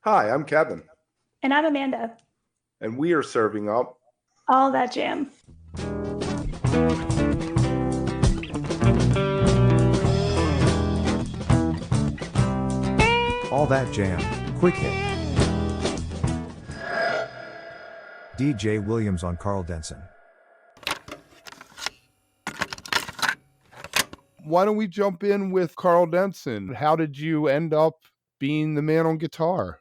Hi, I'm Kevin, And I'm Amanda. and we are serving up All that jam. All That Jam, Quick Hit. DJ Williams on Karl Denson. Why don't we jump in with Karl Denson? How did you end up being the man on guitar?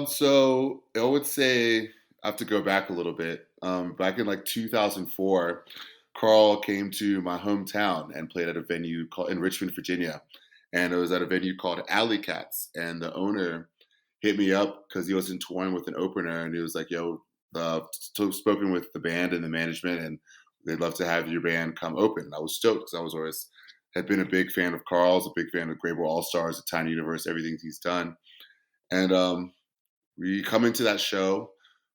So I would say I have to go back a little bit. Back in like 2004, Carl came to my hometown and played at a venue called in Richmond, Virginia, and it was at a venue called Alley Cats. And the owner hit me up because he wasn't touring with an opener, and he was like, "Yo, spoken with the band and the management, and they'd love to have your band come open." And I was stoked because I was always had been a big fan of Carl's, a big fan of Grable All Stars, the Tiny Universe, everything he's done, and we come into that show,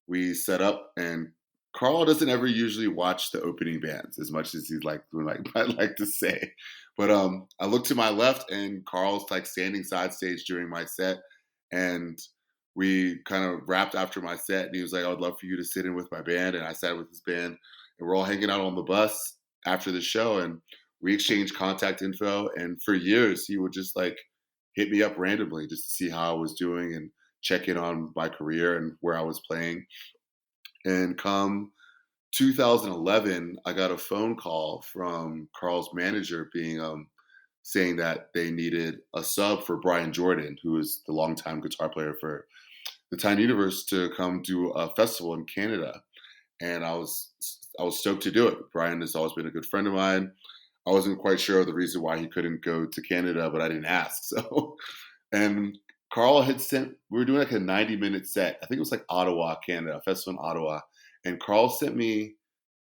we set up, and Carl doesn't ever usually watch the opening bands as much as he'd I'd like to say. But I look to my left, and Carl's like standing side stage during my set, and we kind of wrapped after my set, and he was like, "I would love for you to sit in with my band," and I sat with his band, and we're all hanging out on the bus after the show, and we exchanged contact info, and for years he would just like hit me up randomly just to see how I was doing and check in on my career and where I was playing. And come 2011, I got a phone call from Carl's manager saying that they needed a sub for Brian Jordan, who is the longtime guitar player for the Tiny Universe, to come do a festival in Canada. And I was stoked to do it. Brian has always been a good friend of mine. I wasn't quite sure of the reason why he couldn't go to Canada, but I didn't ask. So, and Carl had we were doing like a 90-minute set. I think it was like Ottawa, Canada, a festival in Ottawa. And Carl sent me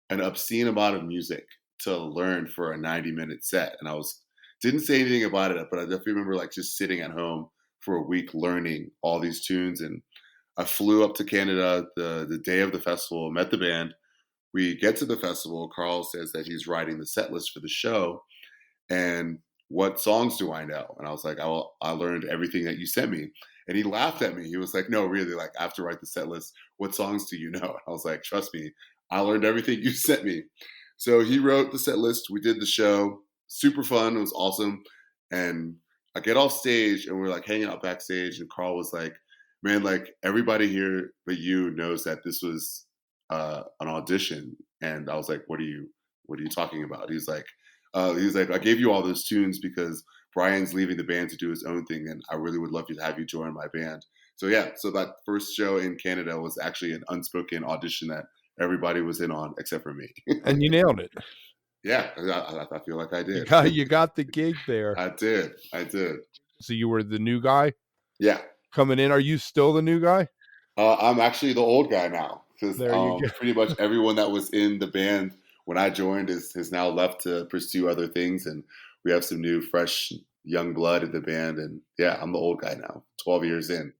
an obscene amount of music to learn for a 90-minute set. And didn't say anything about it, but I definitely remember like just sitting at home for a week learning all these tunes. And I flew up to Canada the day of the festival, met the band. We get to the festival. Carl says that he's writing the set list for the show. And what songs do I know? And I was like, I learned everything that you sent me. And he laughed at me. He was like, no, really, like I have to write the set list. What songs do you know? And I was like, trust me, I learned everything you sent me. So he wrote the set list. We did the show. Super fun. It was awesome. And I get off stage and we're like hanging out backstage. And Carl was like, man, like everybody here but you knows that this was an audition. And I was like, what are you talking about? He's like, I gave you all those tunes because Brian's leaving the band to do his own thing, and I really would love to have you join my band. So yeah, so that first show in Canada was actually an unspoken audition that everybody was in on except for me. And you nailed it. Yeah, I feel like I did. You got the gig there. I did. So you were the new guy? Yeah. Coming in, are you still the new guy? I'm actually the old guy now because pretty much everyone that was in the band when I joined has now left to pursue other things, and we have some new, fresh, young blood in the band. And yeah, I'm the old guy now, 12 years in.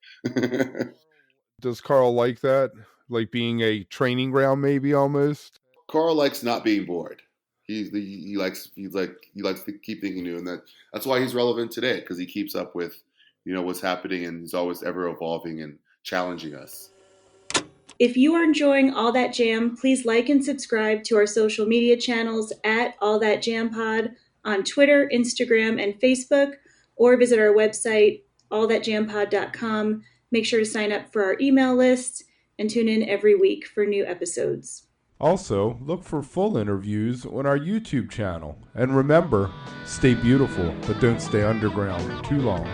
Does Carl like that? Like being a training ground, maybe almost? Carl likes not being bored. He likes to keep thinking new, and that's why he's relevant today, because he keeps up with what's happening, and he's always ever evolving and challenging us. If you are enjoying All That Jam, please like and subscribe to our social media channels at All That Jam Pod on Twitter, Instagram, and Facebook, or visit our website, allthatjampod.com. Make sure to sign up for our email list and tune in every week for new episodes. Also, look for full interviews on our YouTube channel. And remember, stay beautiful, but don't stay underground too long.